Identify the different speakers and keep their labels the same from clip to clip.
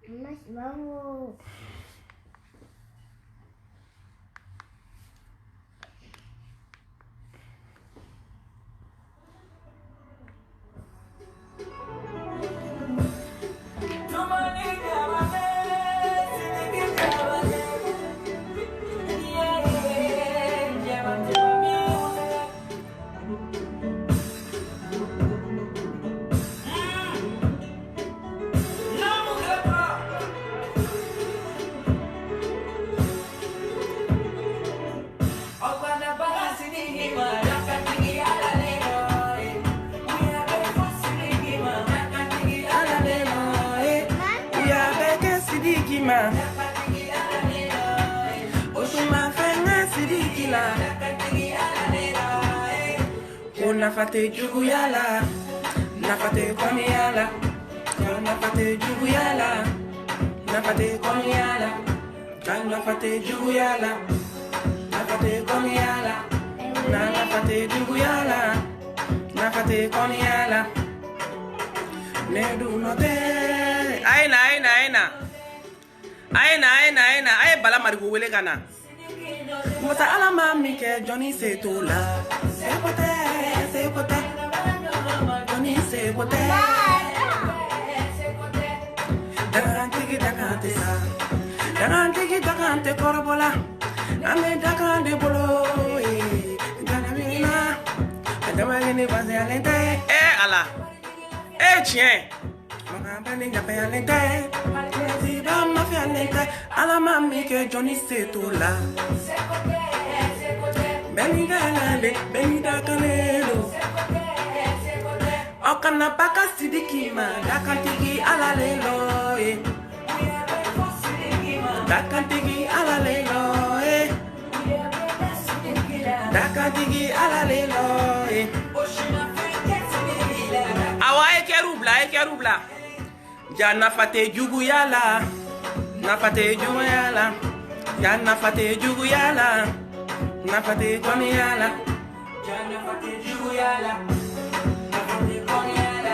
Speaker 1: Mas vamos.
Speaker 2: Nafate juguyala, nafate komiala, nafate juguyala, nafate komiala, nafate juguyala, nafate komiala, nafate juguyala, nafate komiala. Nedu note. Aina. Aye bala marigo wele kana. Mota ala mami ke Johnny Setola. Sepote. Johnny Sepote. Dakante sa. Dakante korobola. Ame dakante bolo. Danamina. Adamagini basi alente. Ala. Tiens. Makambani nyape alente. Ziba mafia alente. Ala mami ke Johnny Setola. Benida kanelo. Okana baka sidiki ma. Dakantigi ala lelo. Dakantigi ala lelo. Dakantigi ala lelo. Awa ekerubla. Ja nafate juguyala. Ja nafate juguyala. Nafate komiala. Ja nafate juguyala. Nafate komiala. Ja nafate juguyala. Nafate komiala.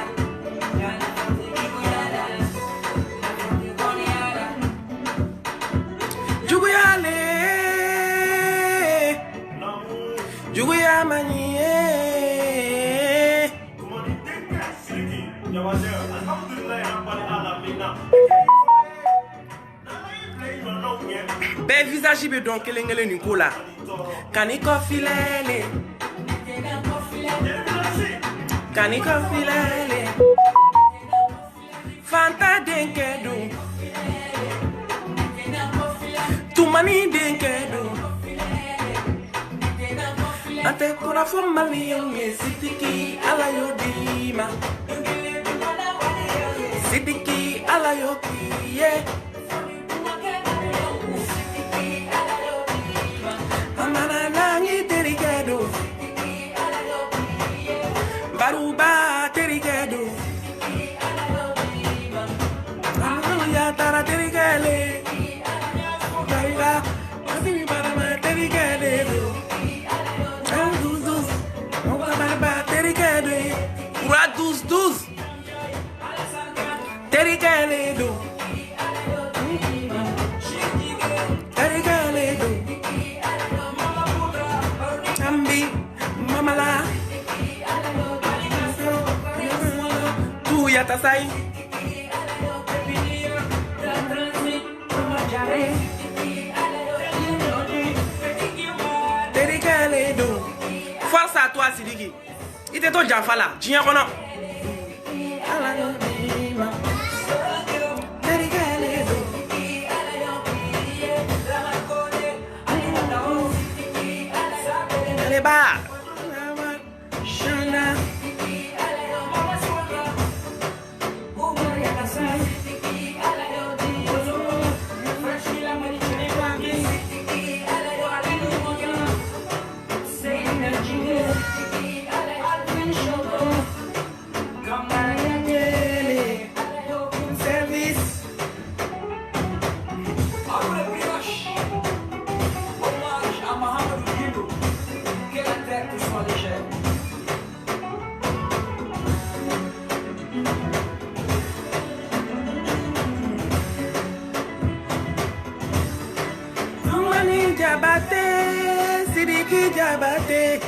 Speaker 2: Juguyale. Juguyamani. Be visage be donc kelengele Nicola. Kaniko filele. Fanta denkedo. Tumani denkedo. Ate kora formali yonge sidiki ala yodima. Sidiki ala yoki yeah. Baruba terikedo. Ya tara terikele. Baila, asimi barama terikele. Duz. Oka barba terikele. Ura duz. Terikele do. Terikele do. Ambi, mamala. Yata sai Terikele do. Force à toi Sidiki. Il était ton Jafala. Jien kono. Terikele do. Allez ba. Shana. Diabaté, Sidiki Diabaté.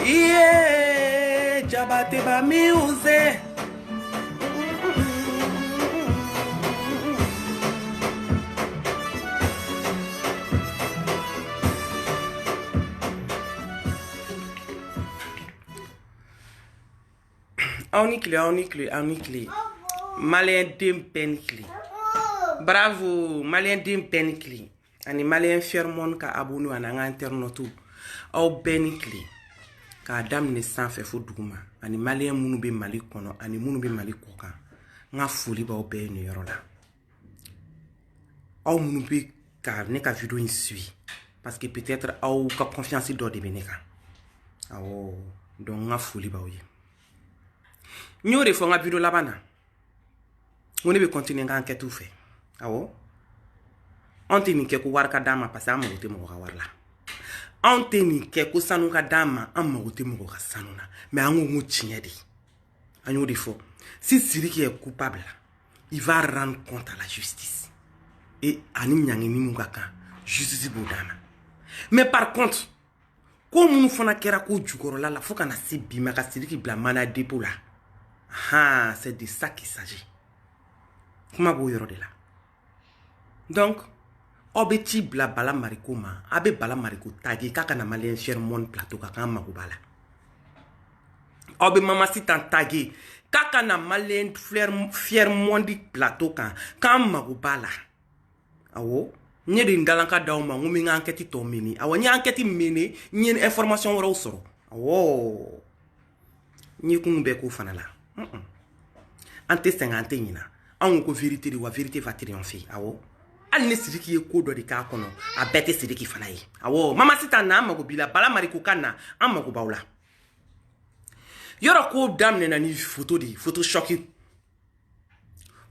Speaker 2: Yeah, Diabaté ba music. Onikli. Malien dim penkli. Bravo, malien dim penkli. Ani malien fermon ka abonu ananga internetu. Au benikli. Ka adam ne sanfɛ fo duguma. Ani malien munu be Mali kono, ani munu be Mali kokan. Nga foli ba obe ni yoro la. Au munu be ka ne ka vidéo in suit. Parce que peut-être au ka confiance do de beneka. Awo, donc nga foli ba oye. Nous refons un vidéo là-bas. On va continuer à enquêter tout fait. Ah ouais? On te ni keko warka dama parce que on mote mo warla. On te ni keko sanuka dama on mote mo sanuna. Mais on ngo tinyedi. Anyo defo. Si Sidiki est coupable, il va rendre compte à la justice. Et anim nyangi ni mungaka justice bodama. Mais par contre, comme nous fona kera ko jukoro la faut kana se bima ka Sidiki bla mana dépôt là. Ah, c'est de ça qu'il s'agit. Comment vous de là? Donc, obeti bla bala mariko ma, abe bala mariko tagi kaka na malien cher mon plateau kaka makubala. Obe mama si tan tagi kaka na malien fier mondi plateau kan makubala. Awo, nye de ndalanka dauma ngumi nga enquête to mini. Awo nye enquête mini, nye information wara usoro. Awo, nye kunube ko fanala. Ante 50 nina an ko vérité de wa vérité va triompher awo al ne Sidiki e ko do de ka kono a bete Sidiki fana yi awo mama sita na mago bila bala mariko kana an mago bawla yoro ko damne na ni photo choqué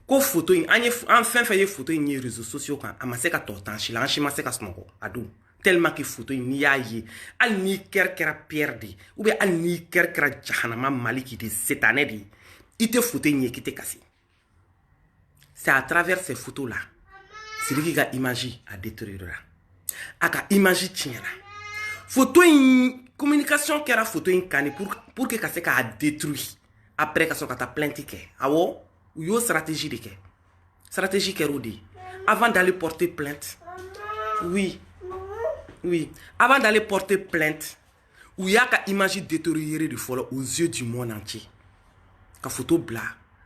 Speaker 2: ko photo in an fin photo in ni réseaux sociaux kan amase ka tortan shi la an shi ma se ka snoko adu tellement que photo in ni yayi al ni kerkera perdre ou bien al ni kerkera jahanama maliki de cette année di ite photo nye kite kasi. C'est à travers ces photos là Sidiki ga image à détruire là. Aka image tiens là. Photo in communication kera photo in kani pour que kase ka a détruit. Après kaso kata plainte ke. Awo yo stratégie de ke. Stratégie ke rodi. Avant d'aller porter plainte. Oui. Avant d'aller porter plainte, ou yaka image détériorée de follow aux yeux du monde entier. Ka photo bla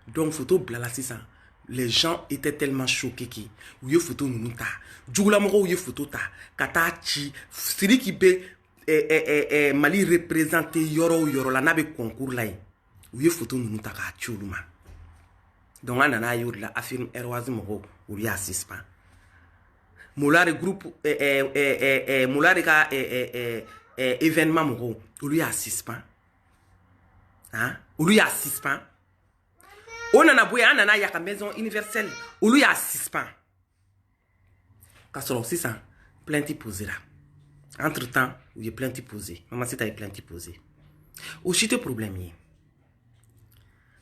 Speaker 2: donc photo bla là c'est ça les gens étaient tellement choqués qui ou photo nous ta djugula moko ou photo ta kata chi Sidiki be Mali représenté yoro la nabe concours là ou photo nous ta ka chuluma donc anana yur la affirme erwazi moko ou ya suspend molare groupe molare ka événement moko ou ya suspend. Hein? Olu ya suspend. On a boya anana ya ka maison universelle. Olu ya suspend. Kasoro c'est ça. Plainte posée là. Entre temps, il y a plainte posée. Maman c'est ta plainte posée. Au chute problème yi.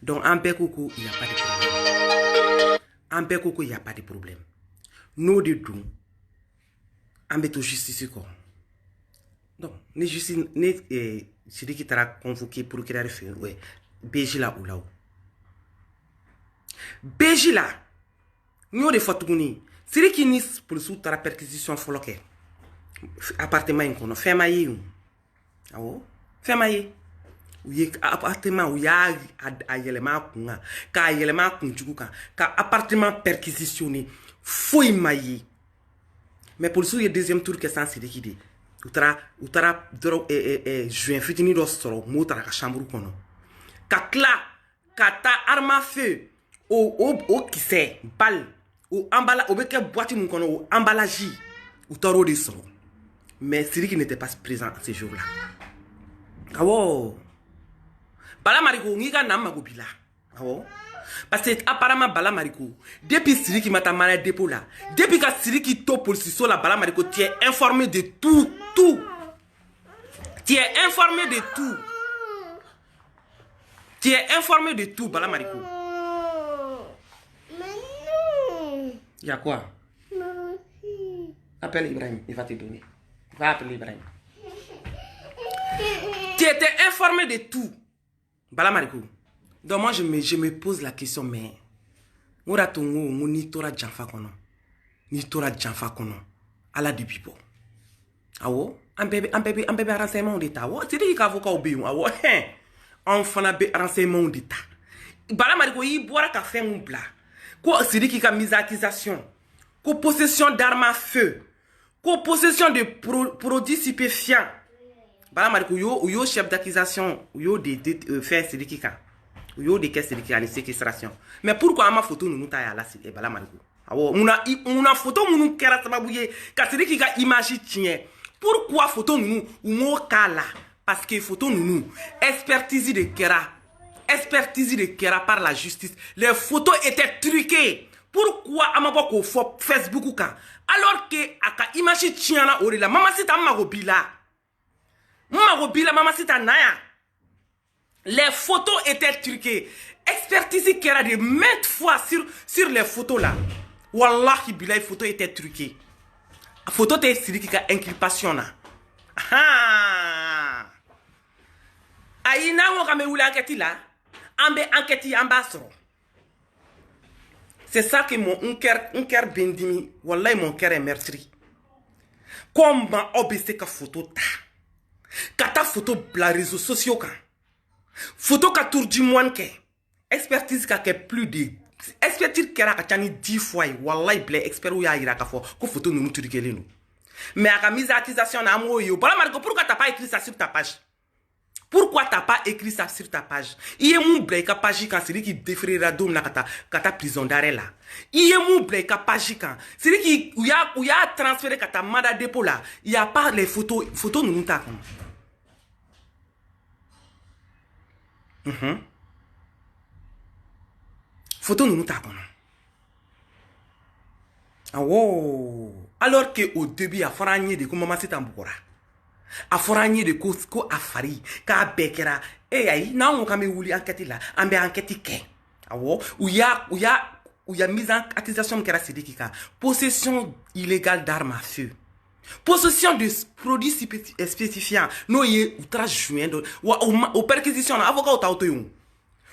Speaker 2: Donc en Bekoko il y a pas de problème. En Bekoko il y a pas de problème. Nous de tout. En beto justice quoi. Donc ne justice ne Sidiki tara convoqué pour qu'il arrive ouais BJ là ou là BJ là nous de fatuguni Sidiki ni pour sous tara perquisition foloke appartement inkono femaye awo femaye uye appartement uya ayelema kunga ka ayelema kunjuka ka appartement perquisitionné foi maye mais pour sous le deuxième tour que sans Sidiki dit utara doro juin fitini do soro motara ka chambre kono ka kla kata arme feu o kise bal o emballage o beke boîte mun kono o emballage utaro de soro mais Sidiki n'était pas présent ce jour-là. Awo bala mariko ngiga na magobila awo parce que apparemment bala mariko depuis Sidiki mata mala dépôt là depuis que Sidiki to police sur la bala mariko tu es informé de tout tu es informé de tout tu es informé de tout bala mariko y a quoi Appelle Ibrahim, il va te donner. Va appeler Ibrahim. Tu étais informé de tout. Bala Marikou. Donc moi, je me pose la question, mais... Mora tongo, ni tora janfa kono. Ni tora janfa kono. Ala de bibo. Awo, un bébé renseignement d'état. C'est dit qu'il avocat au béon. Awo, on fait un renseignement d'état. Bala Marikou, il boira qu'à faire un bla. Quoi, c'est dit qu'il a mis accusation. Quoi, possession d'armes à feu. Quoi, possession de produits stupéfiants. Bala Marikou, yo chef d'accusation. Yo de faire c'est dit qu'il a. Yo de caisse de qui séquestration. Mais pourquoi ma photo nous taille là c'est Bala Marikou. Awo, una photo nous kera sababouye. Car c'est dit qu'il a image tien. Pourquoi photo nous ou kala? Parce que photo nous expertise de Kera. Expertise de Kera par la justice. Les photos étaient truquées. Pourquoi amaboko fo Facebook ou quand? Alors que aka image tien là orila mama sita magobila. Magobila mama sita naya. Les photos étaient truquées. Expertise Kera de maintes fois sur les photos là. Wallahi bila les photos étaient truquées. Photo te siri qui a inculpation na. Ah. Aïe na on kame oula enquête là. Ambe enquête ambassadeur. C'est ça que mon cœur bendimi. Wallahi mon cœur est meurtri. Comment obéissé ka photo ta. Kata photo la réseaux sociaux kan. Photo ka tour du moine ke. Expertise ka ke plus de expertise kera ka tani 10 fois wallahi blé expert ou ya ira ka fo ko photo nous turikele nous mais aka mise accusation na mo yo Bala Marikou pourquoi t'as pas écrit ça sur ta page? Pourquoi t'as pas écrit ça sur ta page? Il est mon blé ka page quand c'est lui qui défrera dom na kata prison d'arrêt là. Il est mon blé ka page quand c'est lui qui ou ya transféré kata mandat dépôt là. Il y a pas les photos nous ta comme. Photo nous ta comme. Ah wow. Alors que au début a foragné de comment c'est en bora. A foragné de ko afari ka bekera ayi na on kame wuli enquête là ambe enquête ke. Ah wow. Ou ya mise en accusation kera sidiki ka. Possession illégale d'armes à feu. Possession de produits spécifiants. No ye outrage joint au perquisition avocat au tauto.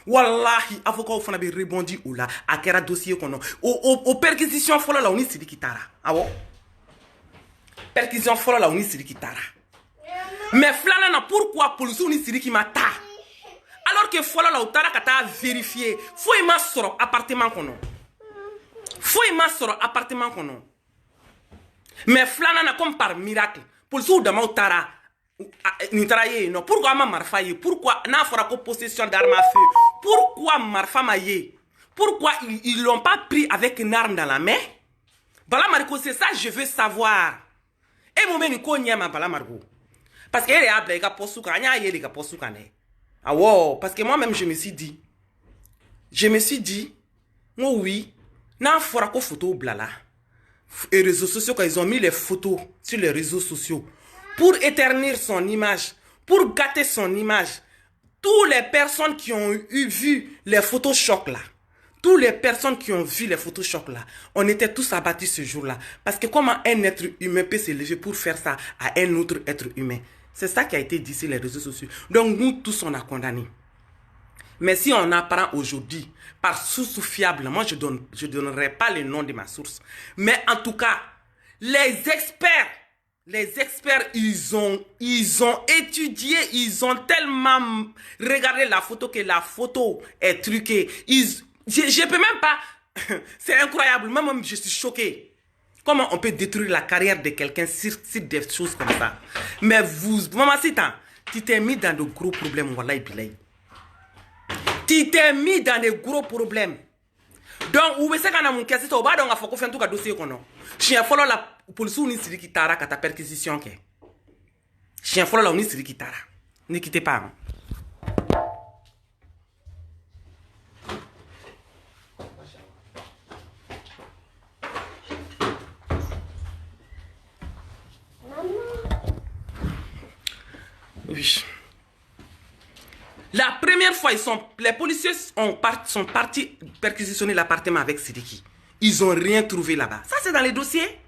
Speaker 2: Wallahi, avocat au fana be rebondi ou là, à kera dossier qu'on a. Au perquisition fola la on est sidi kitara. Ah bon? Perquisition fola la on est sidi kitara. Mais flanana, pourquoi police on est sidi ki mata? Alors que fola la utara kata vérifier. Faut y ma soro appartement qu'on a. Faut y ma soro appartement qu'on a. Mais flanana comme par miracle. Police ou dama utara. Non, pourquoi ma marfa yé? Pourquoi n'a fera que possession d'armes à feu? Pourquoi marfa ma yé? Pourquoi ils l'ont pas pris avec une arme dans la main? Bala Marikou, c'est ça je veux savoir. Et mon menu konya ma Bala Marikou. Parce que elle est à blague posuka, anya yé les gars posuka ne. Ah wow, parce que moi-même je me suis dit, moi oui, n'a fera que photo blala. Et les réseaux sociaux quand ils ont mis les photos sur les réseaux sociaux. Pour éternir son image, pour gâter son image, toutes les personnes qui ont vu les Photoshop là, toutes les personnes qui ont vu les Photoshop là, on était tous abattus ce jour-là. Parce que comment un être humain peut s'élever pour faire ça à un autre être humain? C'est ça qui a été dit sur les réseaux sociaux. Donc nous tous on a condamné. Mais si on apprend aujourd'hui, par source fiable, moi je donnerai pas le nom de ma source. Mais en tout cas, les experts, ils ont étudié, ils ont tellement regardé la photo que la photo est truquée. Je peux même pas, c'est incroyable, même je suis choqué. Comment on peut détruire la carrière de quelqu'un sur des choses comme ça? Mais vous, maman Sita, tu t'es mis dans de gros problèmes, wallahi bilay. Tu t'es mis dans de gros problèmes. Donc, où est-ce qu'on a mon casse? On va donc à faire qu'on fait tout cas dossier qu'on a. Chien follow la police ou ni siri qui tara kata perquisition ke. Chien follow la ou ni siri qui tara. Ne quittez pas. Hein. Oui. La première fois, les policiers sont partis perquisitionner l'appartement avec Sidiki. Ils n'ont rien trouvé là-bas. Ça, c'est dans les dossiers.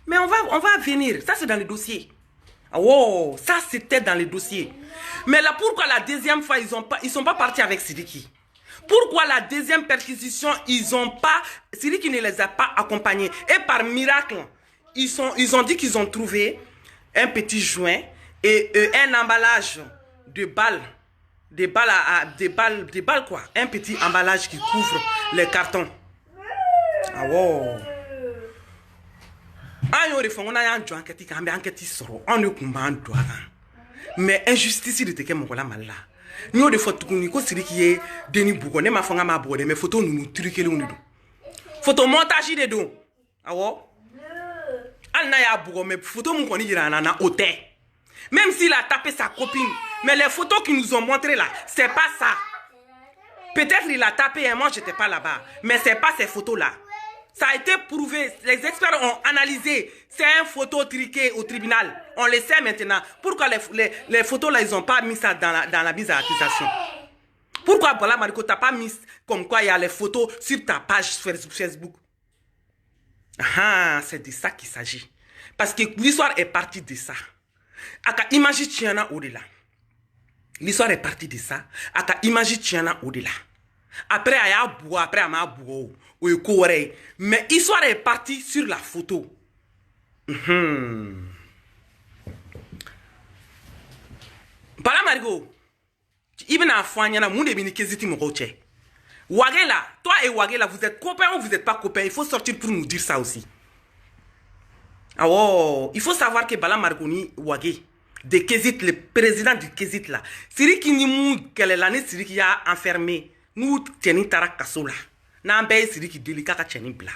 Speaker 2: Mais on va venir. Ça, c'est dans le dossier. Oh, ça, c'était dans le dossier. Mais là, pourquoi la deuxième fois, ils sont pas partis avec Sidiki? Pourquoi la deuxième perquisition, Sidiki ne les a pas accompagnés? Et par miracle, ils ont dit qu'ils ont trouvé un petit joint et un emballage de balles. Des balles quoi. Un petit emballage qui couvre les cartons. Ah wow. Mais injustice de teke mokola malla. Nous de photo ko Sidiki ye Denis Bougo ne ma fanga ma bode mais photo nous truquer le photo montage de do. Awo. Al na ya Bougo mais photo mon koni jira na hôtel. Même s'il a tapé sa copine, mais les photos qu'ils nous ont montrées là, c'est pas ça. Peut-être il a tapé et moi j'étais pas là-bas, mais c'est pas ces photos là. Ça a été prouvé, les experts ont analysé. C'est une photo triquée au tribunal. On le sait maintenant. Pourquoi les photos là, ils n'ont pas mis ça dans la mise à accusation? Pourquoi Bala Mariko t'as pas mis comme quoi il y a les photos sur ta page Facebook? Ah, c'est de ça qu'il s'agit. Parce que l'histoire est partie de ça. Aka imagine tiana au-delà. L'histoire est partie de ça. Aka imagine tiana au-delà. Après, il y a bois, après, il y a bois. Mais l'histoire est partie sur la photo. Bala Marigo, Ibn Afouanyana, moun de bini keziti moroche. Wagela, toi et Wagela, vous êtes copains ou vous n'êtes pas copains? Il faut sortir pour nous dire ça aussi. Ah oh, il faut savoir que Bala Margoni Wagé, de Kezit, le président du Kezit là, c'est qui ni mou, quelle est l'année, c'est qui a enfermé, nous tieni tarak kasola. N'ambé c'est qui délicat à tieni bla.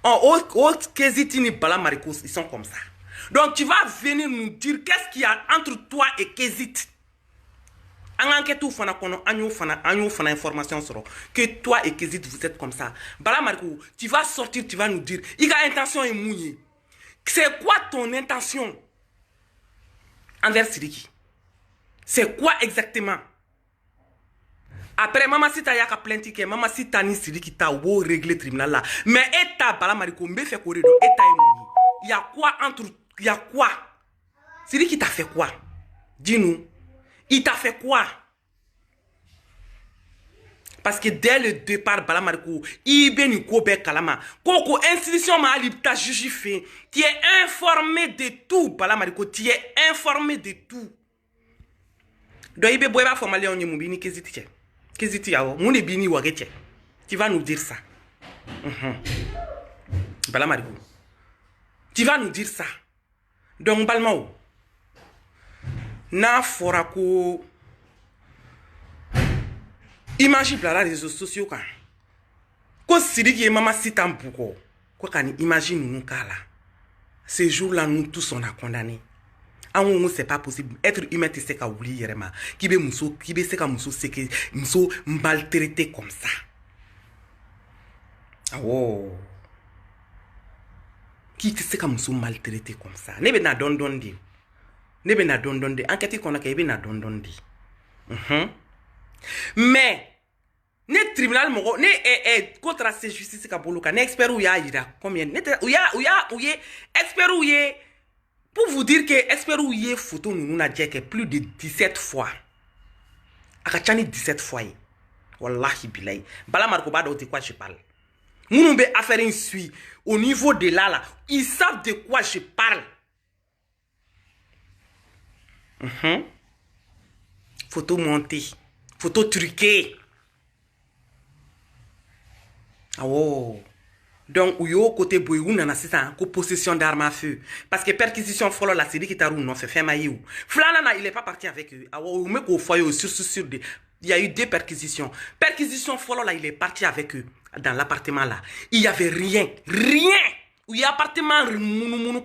Speaker 2: En haut, Kezit ni Bala Marikos, ils sont comme ça. Donc tu vas venir nous dire qu'est-ce qu'il y a entre toi et Kezit. En enquête ou fana kono, anyo fana information sur que toi et Kezit vous êtes comme ça. Bala Mariko, tu vas sortir, tu vas nous dire, il a intention et mouillé. C'est quoi ton intention envers Sidiki? C'est quoi exactement? Après, maman si t'as yaka plainte que maman si t'as ni Sidiki t'as wo régler tribunal là. Mais eta Bala Mariko mbe fait corrido eta émouni. Il y a quoi entre, il y a quoi? Sidiki t'a fait quoi? Dis-nous. Il t'a fait quoi? Parce que dès le départ, Bala Mariko, il ben kobe kalama. Koko institution ma alipta juge fait. Tu es informé de tout, Bala Mariko. Tu es informé de tout. Donc il be boyba formalé on yemu bini keziti. Keziti yawo. Mune bini wagete. Tu vas nous dire ça. Bala Mariko. Tu vas nous dire ça. Donc Balmao. Na forako. Imagine la réseaux sociaux quand. Quand Sidiki et maman si tant beaucoup. Quoi qu'on imagine nous kala. Ces jours-là nous tous on a condamné. On c'est pas possible. Être humain c'est qu'à oublier vraiment. Qui be muso, qui be c'est qu'à muso c'est que muso maltraité comme ça. Ah oh. Qui c'est qu'à muso maltraité comme ça. Nebe na dondondi. Nebe na dondondi. Enquête qu'on a qu'ebe na dondondi. Mais ne tribunal moko ne contre la justice ka boloka ne expert ou ya ira combien ne ou ya expert ou ye pour vous dire que expert ou ye photo nous na dit que plus de 17 fois akachani 17 fois wallahi bilay Bala Mariko ba de quoi je parle nous be affaire une suit au niveau de là ils savent de quoi je parle. Photo montée, photo truquée. Ah oh. Donc, où yo côté boyou nana c'est ça, possession d'armes à feu. Parce que perquisition follow la série qui t'a roule non fait fait maïou. Flanana il est pas parti avec eux. Ah oh, mais qu'au foyer sur des. Il y a eu deux perquisitions. Perquisition follow là il est parti avec eux dans l'appartement là. Il y avait rien. Où il y a appartement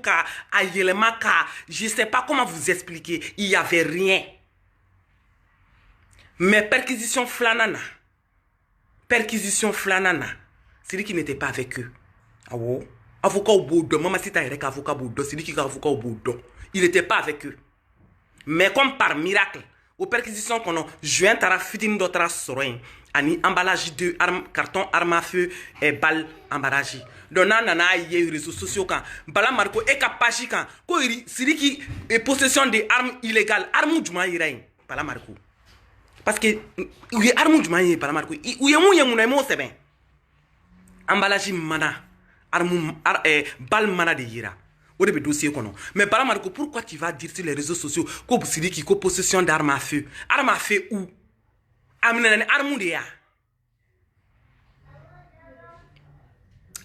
Speaker 2: ka ayelema ka je sais pas comment vous expliquer. Il y avait rien. Mais perquisition flanana. C'est lui qui n'était pas avec eux. Ah ouais. Avocat au bout de maman si t'as un avocat au bout de c'est lui qui est avocat au bout de. Il n'était pas avec eux. Mais comme par miracle, o perquisition kono joint tara fitini do tara soro yen ani emballage de arme carton arme à feu et balle emballage donc nana ye réseaux sociaux kan Bala Mariko e ka page kan ko Sidiki et possession de armes illégales arme juma yira yen Bala Mariko parce que u ye arme juma yen Bala Mariko u ye mun mo seben emballage mana arme balle mana de yira ou de dossier kono mais Bala Mariko pourquoi tu vas dire sur les réseaux sociaux ko Sidiki ko possession d'armes à feu où amnene arme de ya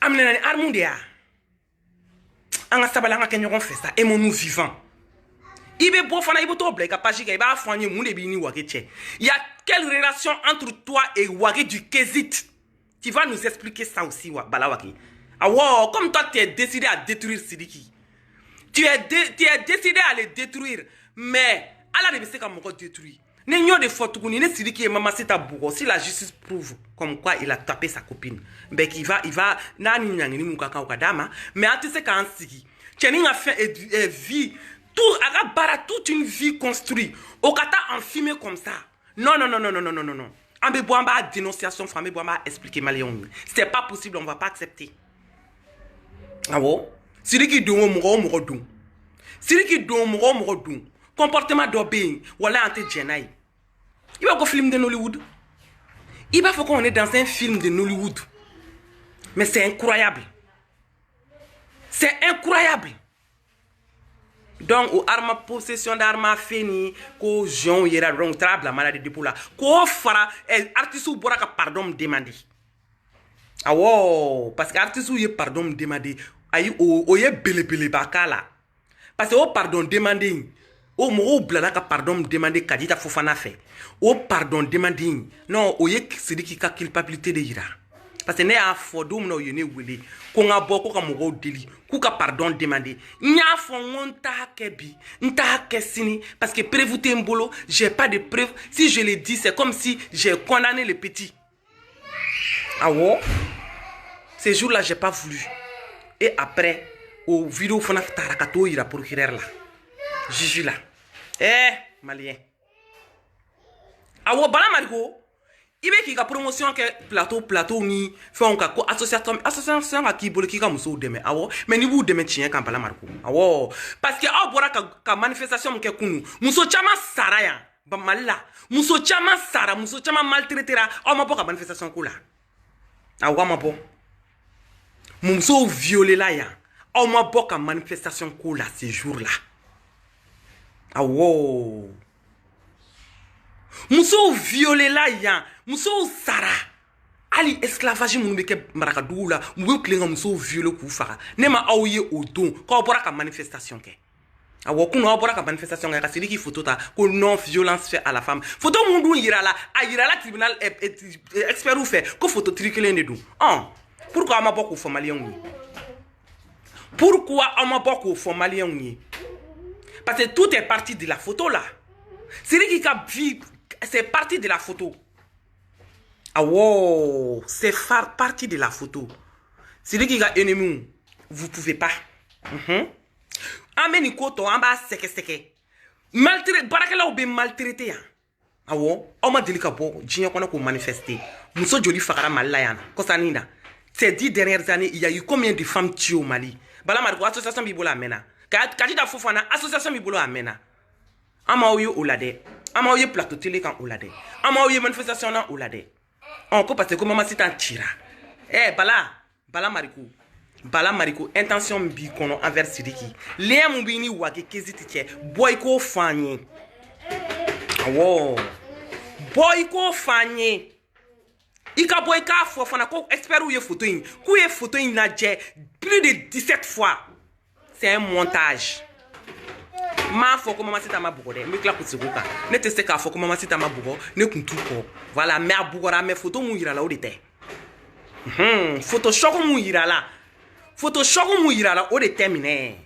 Speaker 2: amnene arme de ya anga sabala nga kenyo fait ça et mon nous vivant ibe bo fana ibo to blé ka page ka ba fanye mu de bi ni wake che il y a quelle relation entre toi et Wake du Kézit tu vas nous expliquer ça aussi Bala Wake ah wow comme toi tu es décidé à détruire Sidiki tu es décidé à le détruire mais Allah ne sait comment détruire N'ayons de fautes qu'on ne Sidiki et maman c'est à bourreau si la justice prouve comme quoi il a tapé sa copine ben il va nani nyangini mukaka okadama mais tu sais quand Sidiki Tcheni a fait vie tout Agabara toute une vie construite okata enfumé comme ça non Ambe Boamba dénonciation famille Boamba expliquer Malion c'est pas possible on va pas accepter ah bon Sidiki do mo dum Sidiki do mo dum comportement d'obéi voilà ante jenai il va go film de Nollywood il va faut qu'on est dans un film de Nollywood mais c'est incroyable donc au arme possession d'armes fini ko Jean yera donc trable maladie de poula ko fara artiste ou boraka pardon demander ah wow parce que artiste ou pardon demander ayi o ye belebele bakala parce que o pardon demander o mo blana ka pardon demander Kadita Fofana fait o pardon demander non o ye Sidiki ka culpabilité de ira parce que ne a fodum no yene wele ko nga boko ka mo deli ku ka pardon demander nya fo nta kebi nta kesini parce que preuve mbolo j'ai pas de preuve si je le dis c'est comme si j'ai condamné le petit ah ouais ces jours là j'ai pas voulu et après au vidéo fona tarakato ira procureur là Jiji là malien awo Bala Mariko ibe ki ka promotion ke plateau ni fait ka ko association ki bolo ki ka muso deme awo mais ni bu deme tien kan Bala Mariko awo parce que aw bora ka manifestation ke kunu muso chama saraya ba malla muso chama sara muso chama maltraitera aw ma bo ka manifestation ko la awo ma bo muso violer la ya aw ma bo ka manifestation ko la ce jour là ah wow muso violé la ya muso sara ali esclavage mun be ke maraka doula mu klenga muso violé ku fara ne ma awye odon ko bora ka manifestation ke awo kuno bora ka manifestation ka Sidiki photo ta ko non violence fait à la femme photo mundu yira la tribunal expert ou fait ko photo triclé ne dou pourquoi ma boko fo malien ni pourquoi on ma boko fo malien ni parce que tout est parti de la photo là. Sidiki ka vie, c'est parti de la photo. Ah wow, c'est parti de la photo. Sidiki ka ennemi, vous pouvez pas. Ameni koto amba seke. Maltraité, barakela ou be maltraité ya. Ah wow, on m'a dit ka bo, jinya kona ko manifester. Muso joli fakara malayana. Kosanina. Ces 10 dernières années, il y a eu combien de femmes tuées au Mali? Bala Mariko association bibola mena. Kadita Fofana association bibolo amena ama oyo olade ama oyo plateau télé kan olade ama oyo manifestation na olade on ko parce que maman c'est en tira Bala Mariko intention bi kono envers Sidiki le mu bi ni Wake Kézit tie boy ko fanye awo boy ko fanye ika boy ka Fofana ko expert ou ye photo yin ku ye photo yin na je plus de 17 fois. C'est un montage. Ma faut que maman c'est ma bourre. Mais que la petite bouca. Ne te sais qu'à faut que maman c'est ma bourre. Ne compte tout quoi. Voilà, mais à bourre mais photo mouillera là où était. Photoshop mouillera là. Photoshop mouillera là où est terminé.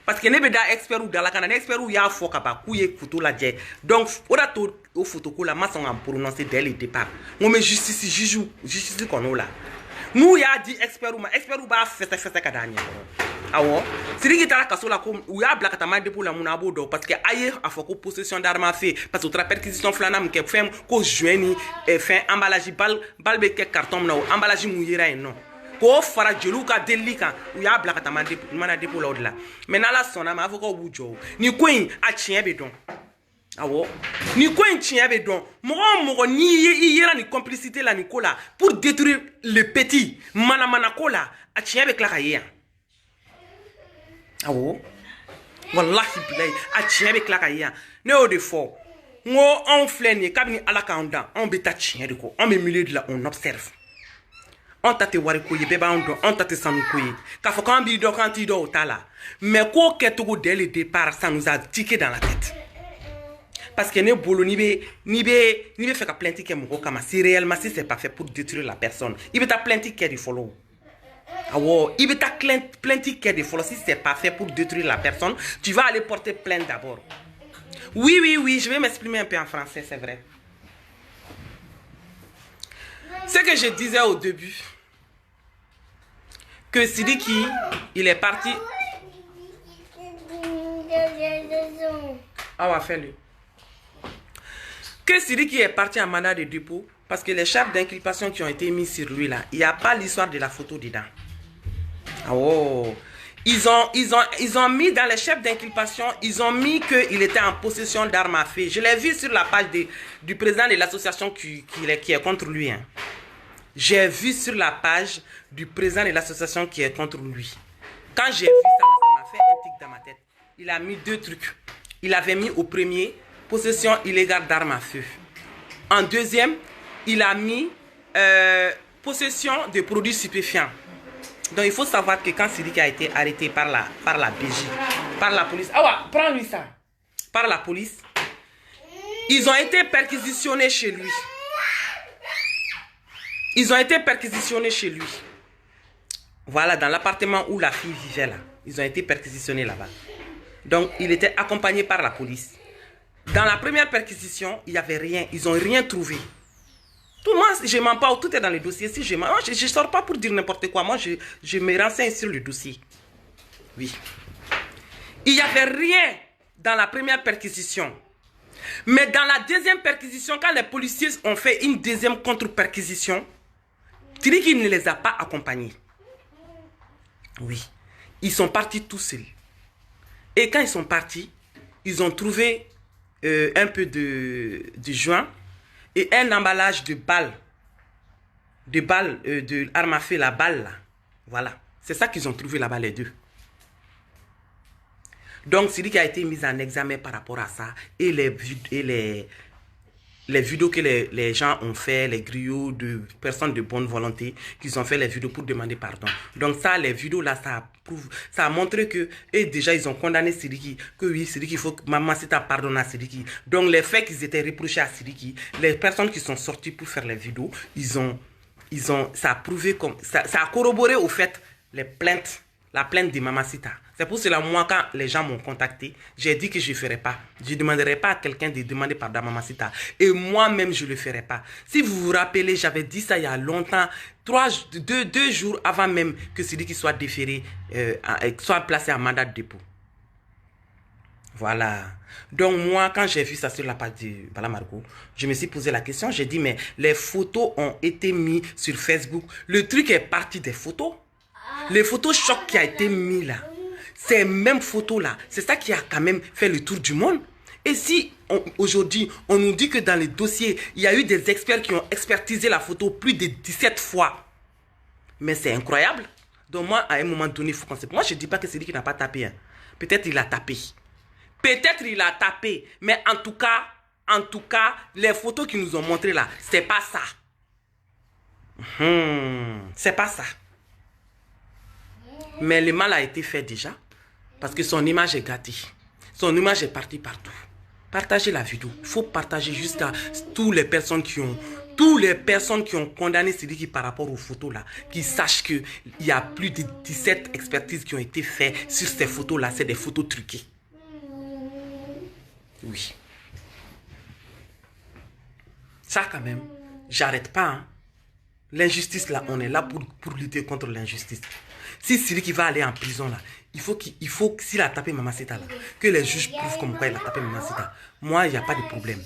Speaker 2: Parce que ne be da expert ou dans la canane expert ou ya faut kaba couiller photo la jet. Donc on a tout au photo ko la maçon en prononcer dès le départ. On met justice qu'on a là. Nous y a dit expert ou ba fait kadanya. Awo. Sidiki tala kasola ko ou ya blaka tamade pour la munabo do parce que aye a foko possession d'armes à feu parce que tra perquisition flanam ke fem ko joini e fin emballage bal be ke carton na emballage muyira non. Ko fara jelu ka delika ou ya blaka tamade manade pour la là. Maintenant la sona ma foko bujo. Ni queen a tien be don. Awo. Ni queen tien be don. Mo ni yera ni complicité la Nicola pour détruire le petit mana kola a tien be klaka hier. Awo. Wallahi bilay a tien be klaka hier. Ne o de fort. Ngo on fleni kabini alaka onda on be ta tien de ko. On be milieu de là on observe. On tate wari ko ye beba on tate sanu ko ye. Ka fo kan bi do kan ti do otala. Mais ko ketugo dès le départ ça nous a tiqué dans la tête. Parce que ne bolo ni be fait ka plainte ke moko kama si réellement si c'est pas fait pour détruire la personne. Il be ta plainte ke di follow. Awo, il be ta plainte ke di follow si c'est pas fait pour détruire la personne, tu vas aller porter plainte d'abord. Oui, je vais m'exprimer un peu en français, c'est vrai. Ce que je disais au début que Sidiki, il est parti. Ah ouais, fais-le. Que Sidiki est parti en mandat de dépôt parce que les chefs d'inculpation qui ont été mis sur lui là, il n'y a pas l'histoire de la photo dedans. Oh, ils ont mis dans les chefs d'inculpation, ils ont mis qu'il était en possession d'armes à feu. Je l'ai vu sur la page du président de l'association qui est contre lui. Hein. J'ai vu sur la page du président de l'association qui est contre lui. Quand j'ai vu ça, ça m'a fait un tic dans ma tête. Il a mis deux trucs. Il avait mis au premier, possession illégale d'armes à feu. En deuxième, il a mis possession de produits stupéfiants. Donc il faut savoir que quand Sidiki a été arrêté par la BJ, par la police, ah ouais, prends-lui ça, par la police, ils ont été perquisitionnés chez lui. Ils ont été perquisitionnés chez lui. Voilà, dans l'appartement où la fille vivait là. Ils ont été perquisitionnés là-bas. Donc il était accompagné par la police. Dans la première perquisition, il n'y avait rien. Ils n'ont rien trouvé. Tout moi, je ne mens pas, tout est dans le dossier. Si je ne sors pas pour dire n'importe quoi. Moi, je me renseigne sur le dossier. Oui. Il n'y avait rien dans la première perquisition. Mais dans la deuxième perquisition, quand les policiers ont fait une deuxième contre-perquisition, tu dis qu'il ne les a pas accompagnés. Oui. Ils sont partis tout seuls. Et quand ils sont partis, ils ont trouvé un peu de joint et un emballage de balles. De arme à feu, la balle là. Voilà. C'est ça qu'ils ont trouvé là-bas les deux. Donc, c'est lui qui a été mis en examen par rapport à ça. Et les vidéos que les gens ont fait, les griots de personnes de bonne volonté, qu'ils ont fait les vidéos pour demander pardon. Donc ça, les vidéos là, ça a montré que, et déjà ils ont condamné Sidiki, que oui, Sidiki, il faut que maman s'est pardonné à Sidiki. Donc les faits qu'ils étaient reprochés à Sidiki, les personnes qui sont sorties pour faire les vidéos, ça a prouvé comme, ça a corroboré au fait la plainte de Mamacita. C'est pour cela, moi, quand les gens m'ont contacté, j'ai dit que je ne ferai pas. Je ne demanderai pas à quelqu'un de demander pardon à Mamacita. Et moi-même, je ne le ferai pas. Si vous vous rappelez, j'avais dit ça il y a longtemps, deux jours avant même que celui qui soit déféré, soit placé en mandat de dépôt. Voilà. Donc moi, quand j'ai vu ça sur la page de Bala Margot, je me suis posé la question, j'ai dit, mais les photos ont été mises sur Facebook. Le truc est parti des photos. Les photos choc qui a été mis là. Ces mêmes photos-là, c'est ça qui a quand même fait le tour du monde. Et si aujourd'hui, on nous dit que dans les dossiers, il y a eu des experts qui ont expertisé la photo plus de 17 fois. Mais c'est incroyable. Donc moi, à un moment donné, il faut qu'on se... Moi, je ne dis pas que c'est lui qui n'a pas tapé. Hein. Peut-être il a tapé. Peut-être il a tapé. Mais en tout cas, les photos qu'ils nous ont montrées là, c'est pas ça. C'est pas ça. Mais le mal a été fait déjà. Parce que son image est gâtée. Son image est partie partout. Partagez la vidéo. Il faut partager jusqu'à toutes les personnes qui ont condamné Sidiki par rapport aux photos là. Qui sachent qu'il y a plus de 17 expertises qui ont été faites sur ces photos là. C'est des photos truquées. Oui. Ça quand même, j'arrête pas. Hein. L'injustice là, on est là pour lutter contre l'injustice. Si Sidiki va aller en prison là, il faut s'il a tapé Mamacita là, que les juges prouvent comme quoi il a tapé Mamacita. Moi, il n'y a pas de problème.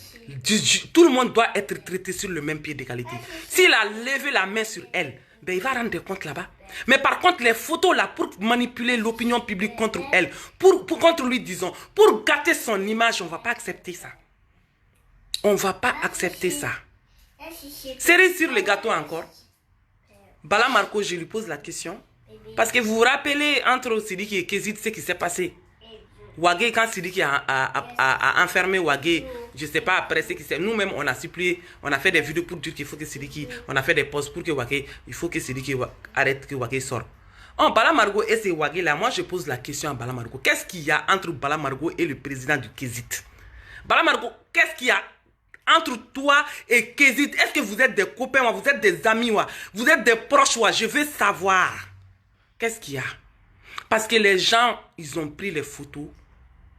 Speaker 2: Tout le monde doit être traité sur le même pied d'égalité. S'il a levé la main sur elle, ben il va rendre compte là-bas. Mais par contre, les photos là, pour manipuler l'opinion publique contre elle, contre lui, disons, pour gâter son image, on ne va pas accepter ça. On ne va pas accepter ça. Cerise sur le gâteau encore. Bala Marco, je lui pose la question. Parce que vous vous rappelez entre Sidiki et Kezid ce qui s'est passé. Wagé, quand Sidiki a enfermé Wagé, je ne sais pas après ce qui s'est... Nous-mêmes, on a supplié, on a fait des vidéos pour dire qu'il faut que Sidiki... On a fait des posts pour que Wagé... Il faut que Sidiki arrête, que Wagé sorte. Oh, Bala Margo et ces Wagé là, moi je pose la question à Bala Margo. Qu'est-ce qu'il y a entre Bala Margo et le président du Kezid? Bala Margo, qu'est-ce qu'il y a entre toi et Kezid? Est-ce que vous êtes des copains, vous êtes des amis, vous êtes des proches? Je veux savoir. Qu'est-ce qu'il y a? Parce que les gens, ils ont pris les photos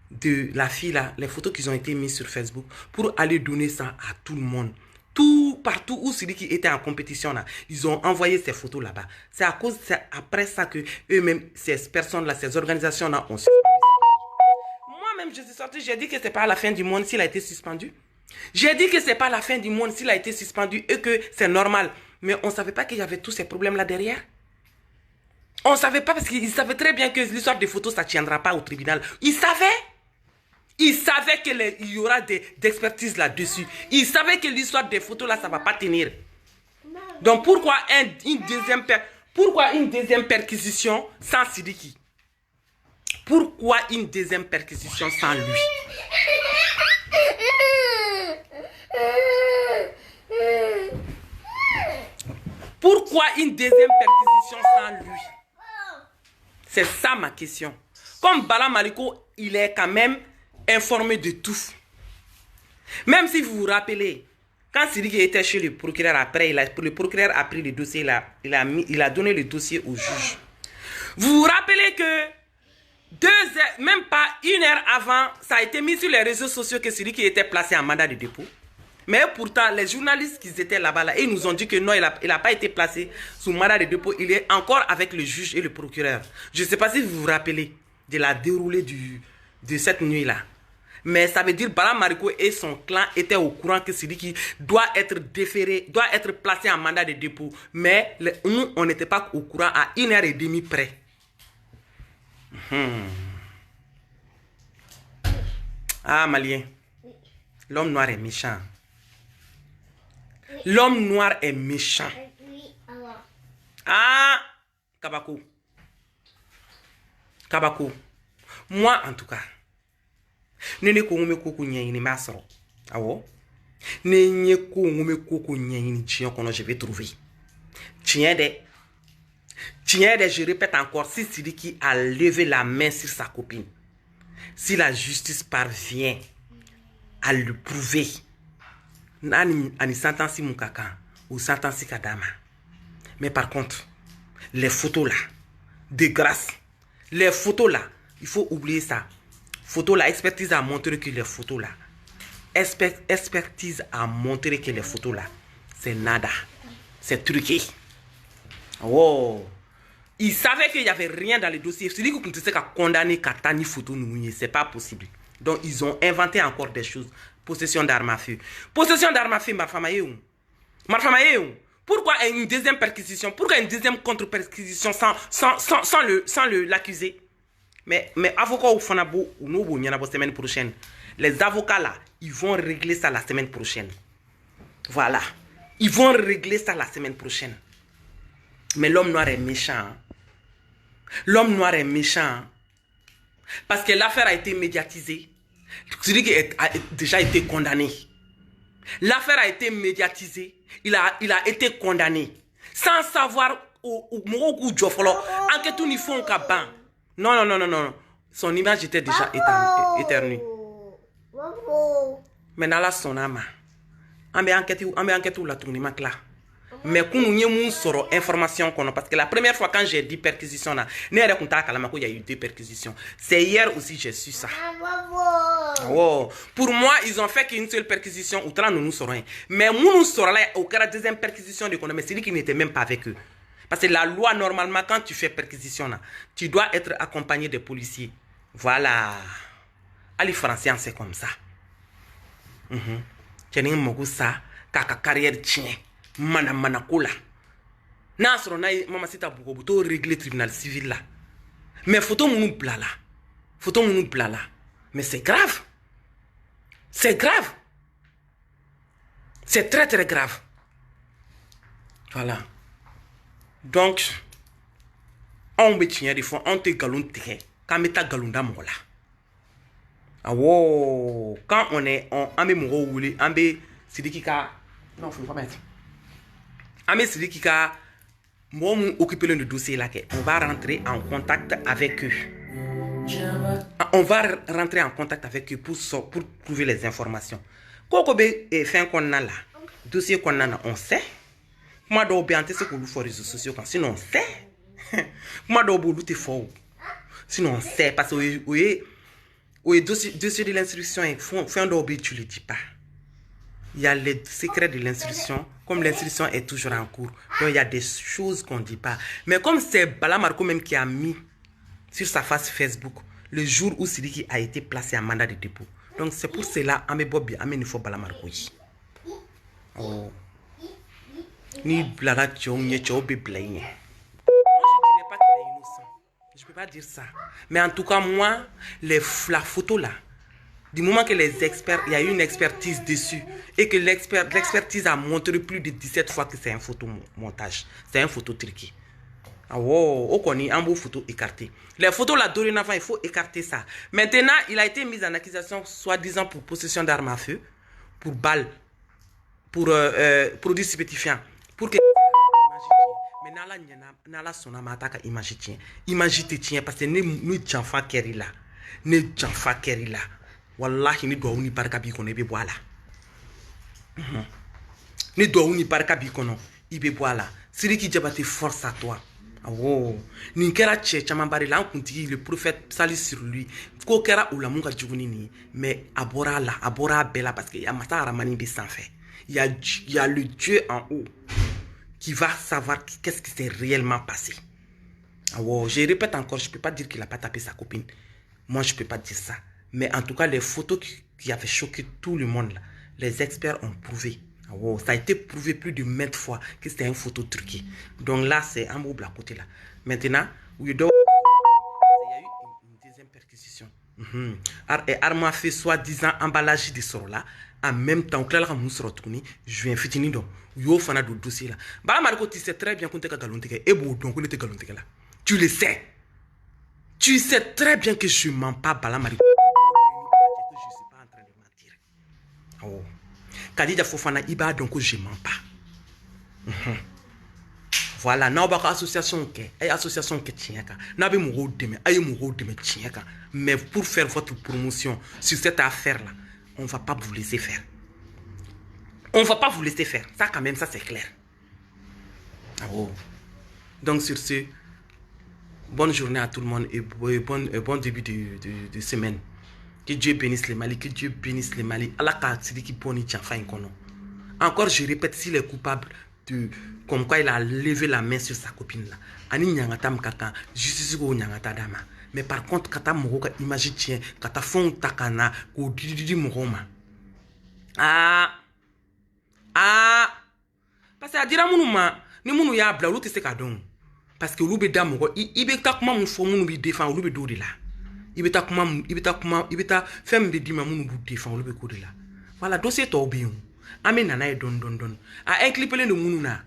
Speaker 2: de la fille là, les photos qui ont été mises sur Facebook pour aller donner ça à tout le monde. Partout où celui qui était en compétition là, ils ont envoyé ces photos là-bas. C'est après ça que eux-mêmes, ces personnes-là, ces organisations-là ont suspendu. Moi-même, je suis sorti, j'ai dit que c'est pas la fin du monde s'il a été suspendu. J'ai dit que c'est pas la fin du monde s'il a été suspendu et que c'est normal. Mais on ne savait pas qu'il y avait tous ces problèmes-là derrière. On ne savait pas parce qu'ils savaient très bien que l'histoire des photos, ça ne tiendra pas au tribunal. Ils savaient. Ils savaient qu'il y aura des expertises là-dessus. Ils savaient que l'histoire des photos là, ça ne va pas tenir. Donc pourquoi une deuxième perquisition sans Sidiki? Pourquoi une deuxième perquisition sans lui? Pourquoi une deuxième perquisition sans lui? C'est ça ma question. Comme Bala Mariko, il est quand même informé de tout. Même si vous vous rappelez, quand Sidiki était chez le procureur après, le procureur a pris le dossier, il a donné le dossier au juge. Vous vous rappelez que 2 heures, même pas 1 heure avant, ça a été mis sur les réseaux sociaux que Sidiki était placé en mandat de dépôt. Mais pourtant, les journalistes qui étaient là-bas, ils nous ont dit que non, il n'a pas été placé sous mandat de dépôt. Il est encore avec le juge et le procureur. Je ne sais pas si vous vous rappelez de la déroulée de cette nuit-là. Mais ça veut dire que Bala Mariko et son clan étaient au courant que Sidiki doit être déféré, doit être placé en mandat de dépôt. Mais nous, on n'était pas au courant à 1h30 près. Ah, Malien, l'homme noir est méchant. L'homme noir est méchant. Ah, Kabako. Kabako. Moi, en tout cas, nene ko ngume koko nyayini masro. Awo. Nenye ko ngume koko nyayini chien kono je vais trouver. Chien de, je répète encore, si Sidiki a levé la main sur sa copine, si la justice parvient à le prouver, ani sentensi mukaka ou sentensi kadama. Mais par contre, les photos là, de grâce, les photos là, il faut oublier ça. Photos là, expertise a montré que les photos là, expertise a montré que les photos là, c'est nada, c'est truqué. Oh, il savait qu'il n'y avait rien dans le dossier. C'est dit qu'on ne sait qu'à condamner Katani photo nous, c'est pas possible. Donc ils ont inventé encore des choses. Possession d'armes à feu. Possession d'armes à feu, Marfamayeou. Marfamayeou. Pourquoi une deuxième perquisition? Pourquoi une deuxième contre-perquisition sans l'accusé? Mais avocats au Fanabo ou nous, la semaine prochaine. Les avocats là, ils vont régler ça la semaine prochaine. Voilà. Ils vont régler ça la semaine prochaine. Mais l'homme noir est méchant. L'homme noir est méchant. Parce que l'affaire a été médiatisée. Celui qui a déjà été condamné. L'affaire a été médiatisée. Il a été condamné. Sans savoir où Djofolo. Enquête ni font kaban. Non. Son image était déjà éternue. Mais dans la son âme. On va enquête où la tournée là. Mais quand nous avons information, parce que la première fois quand j'ai dit perquisition, il y a eu 2 perquisitions. C'est hier aussi j'ai su ça. Oh. Pour moi, ils ont fait qu'une seule perquisition, ou nous saurons. Mais nous saurons au cas de la deuxième perquisition de mais c'est lui qui n'était même pas avec eux. Parce que la loi, normalement, quand tu fais perquisition, là, tu dois être accompagné des policiers. Voilà. Les Français, c'est comme ça. Tu as un ça, kaka carrière tient. Manakola. Nasro na mama sita buko to régler tribunal civil là. Mais photo mounou blala. Photo mounou blala. Mais c'est grave. C'est grave. C'est très très grave. Voilà. Donc, on peut tenir des fois, on te galon tige. Quand on te galon d'amour là. Ah wow. Quand on est en amémoro ouli, ambe sidiki ka. Non, faut pas mettre. Ambe sidiki ka. Moi, occuper le dossier là, on va rentrer en contact avec eux. On va rentrer en contact avec eux pour trouver les informations. Quand on a fait qu'on a là, dossier qu'on a, on sait. Moi, je vais ce qu'on fait sur les réseaux sociaux, sinon on sait. Moi, je vais fort. Sinon on sait, parce que le dossier de l'instruction, tu ne le dis pas. Il y a les secrets de l'instruction. Comme l'instruction est toujours en cours, donc il y a des choses qu'on ne dit pas. Mais comme c'est Bala Marco même qui a mis sur sa face Facebook le jour où Sidiki a été placé en mandat de dépôt. Donc c'est pour cela qu'il faut Bala Marco. Oh. Ni Blara Tchong, Tchong, Moi je ne dirais pas qu'il est innocent. Je ne peux pas dire ça. Mais en tout cas, moi, la photo là, du moment que les experts, il y a eu une expertise dessus et que l'expertise a montré plus de 17 fois que c'est un photomontage, c'est un photo truqué. Ah wow, on connaît un beau photo écarté. Les photos là, dorénavant, il faut écarter ça. Maintenant, il a été mis en accusation, soi-disant pour possession d'armes à feu, pour balles, pour produits stupéfiants, pour que mais nala sona mataka imagine tien parce que nous janfa keri là, ne janfa keri là. Wallahi ni doa uni barka bi kono ibe boala. Ni doa uni barka bi kono ibe boala. Sidiki Diabaté, force à toi. Ah wow. Ni kera che chamambari la kuntigi le prophète sali sur lui. Ko kera ou la munga djuguni ni mais abora bella parce que ya mata ramani bi sans fait. Il y a le Dieu en haut qui va savoir qu'est-ce qui s'est réellement passé. Ah wow, je répète encore, je peux pas dire qu'il a pas tapé sa copine. Moi je peux pas dire ça. Mais en tout cas, les photos qui avaient choqué tout le monde, là, les experts ont prouvé. Oh, ça a été prouvé plus de maintes fois que c'était une photo truquée. Donc là, c'est un mot à côté là. Maintenant, il y a eu une deuxième perquisition. Arma fait soi-disant emballage de ce là. En même temps, je viens fitini donc. Yo fana do dossier là. Bah Marco, tu sais très bien qu'on te galonté et bon donc on était galonté là. Tu le sais. Tu sais très bien que je mens pas Bala Marco. Je suis pas en train de mentir. Oh. Kadija Fofana Iba donc je mens pas. Voilà, na ba association ke, association ke tienka. Na be mo deme, ay mo deme tienka. Mais pour faire votre promotion sur cette affaire là, on va pas vous laisser faire. On va pas vous laisser faire. Ça quand même ça c'est clair. Oh. Donc sur ce, bonne journée à tout le monde et bon début de semaine. Que Dieu bénisse les Mali, que Dieu bénisse les Mali. Encore, je répète, s'il est coupable de comme quoi il a levé la main sur sa copine là. Ani nyangata mkata, justice go nyangata dama. Mais par contre, kata mogoka imagine tien, kata fond takana, ko didi mogoma. Parce que à dire munuma, ni munu ya bla, l'autre c'est kadon. Parce que l'oube damogo, il be takuma mon fo munu bi défend, l'oube do de là. Il be ta femme de dima munu bu défend, l'oube ko de là. Voilà, dossier to bien. Amen nana don. A un clip le munu na.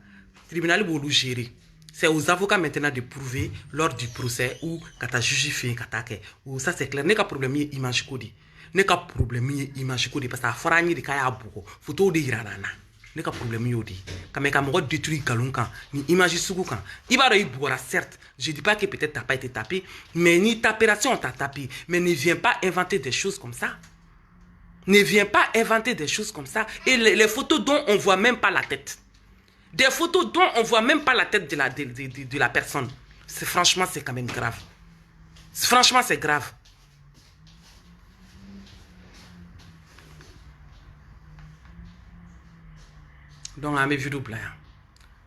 Speaker 2: Tribunal bolu gérer. C'est aux avocats maintenant de prouver lors du procès ou kata juge fait kata ke. Ou ça c'est clair, n'est pas problème image code. N'est pas problème image code parce que farani de kaya buko. Photo de iranana. N'est pas problème yodi. Quand même quand détruit galunkan ni image sugu kan. Ibara ibora certes, je dis pas que peut-être t'as pas été tapé, mais ni ta opération t'a tapé, mais ne viens pas inventer des choses comme ça. Ne viens pas inventer des choses comme ça. Et les photos dont on voit même pas la tête. Des photos dont on voit même pas la tête de la personne. Franchement, c'est quand même grave. Franchement, c'est grave. Donc, à mes vidéos,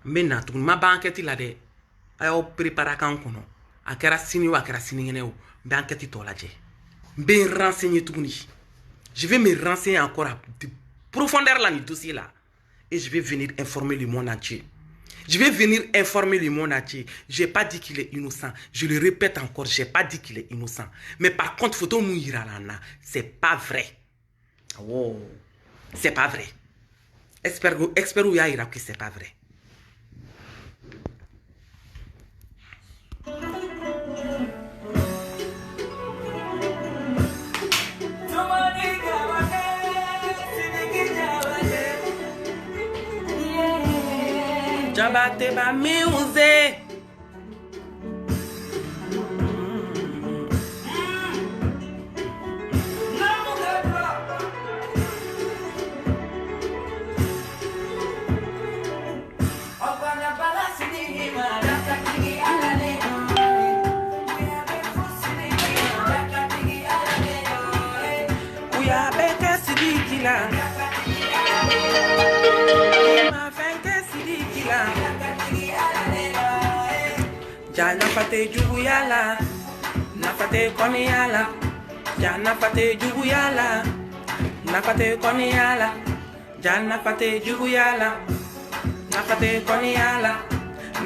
Speaker 2: mais na tout ma banquette il a des ayo préparer kan kono a kɛra sini ou a kɛra sinikɛnɛ o n bɛ enquête tɔ lajɛ n bɛ n renseigner tuguni je vais me renseigner encore à de profondeur là ni dossier là et je vais venir informer le monde entier. Je vais venir informer le monde entier. Je n'ai pas dit qu'il est innocent. Je le répète encore, je n'ai pas dit qu'il est innocent. Mais par contre, photo Mouiralana, c'est pas vrai. Oh, c'est pas vrai. Expert ou Yaira que c'est pas vrai. Jabate ba music. Uya beke sidikila. Jana fate juguyala, na fate koniala. Jana fate juguyala, na fate koniala. Jana fate juguyala, na fate koniala.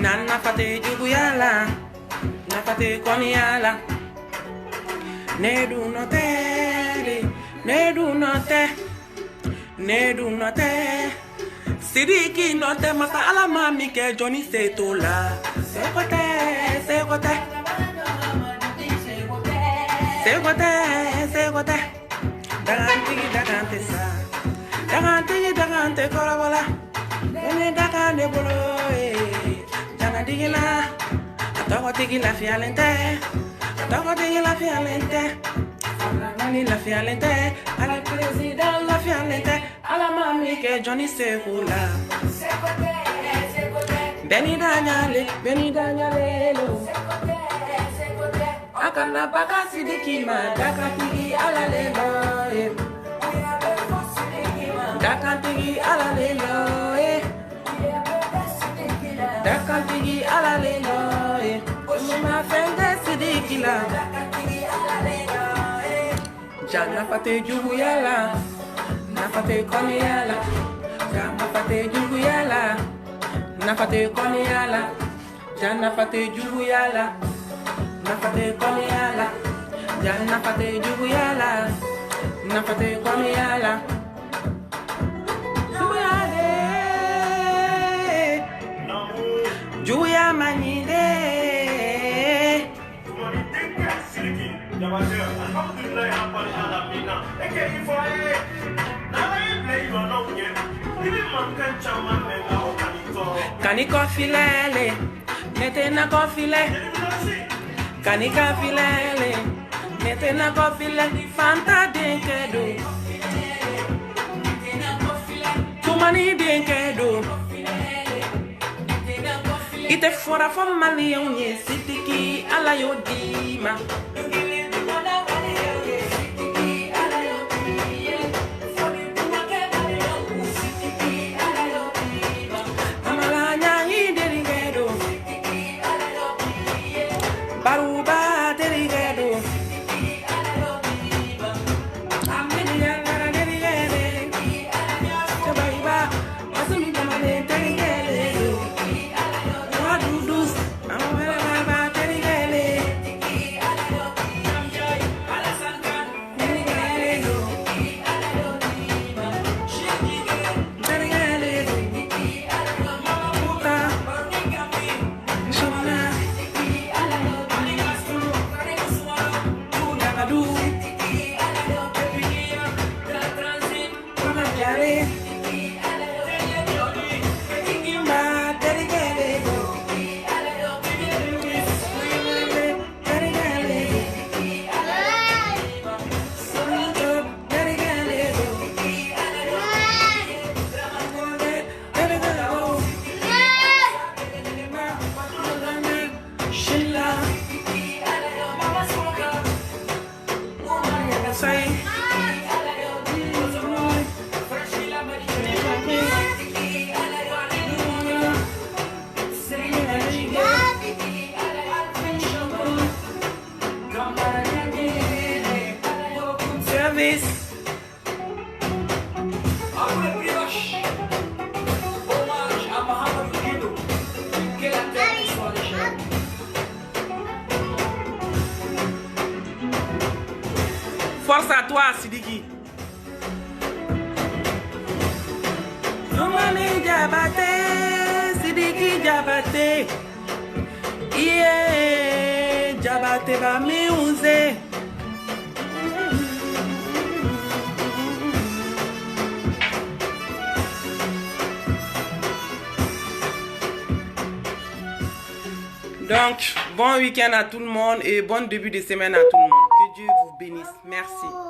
Speaker 2: Nana fate juguyala, na fate koniala. Nedu note, nedu note, nedu note. Sidiki note masa ala mami ke Johnny Setola. Sekote, sekote. Sekote, sekote. Dagante sa. Dagante korobola. Nene dagante bolo. Jana digila. Atoko digila fialente. Atoko digila fialente. Nani la fialente. Ala president la fialente. Ala mami ke Johnny Setola. Beni Daniele lo. Akana baka sidiki ma dakatigi ala lelo. Dakatigi ala lelo. Dakatigi ala lelo. Mama fende sidiki la. Jana pate juguyala. Na pate koniala. Jana pate juguyala. Nafate koniala, jana fate juguyala. Nafate koniala, jana fate juguyala. Nafate koniala. Juguyale, juguya manide. Kaniko filele, nete na kofile. Kanika filele, nete na kofile. Fanta denkedo, tumani denkedo. Ite fora from Mali onye sitiki ala yodima. Force à toi, Sidiki. Yomane Jabate, Sidiki Jabate. Yeah, Jabate va music. Donc, bon week-end à tout le monde et bon début de semaine à tout le monde. Que Dieu vous bénisse. Merci.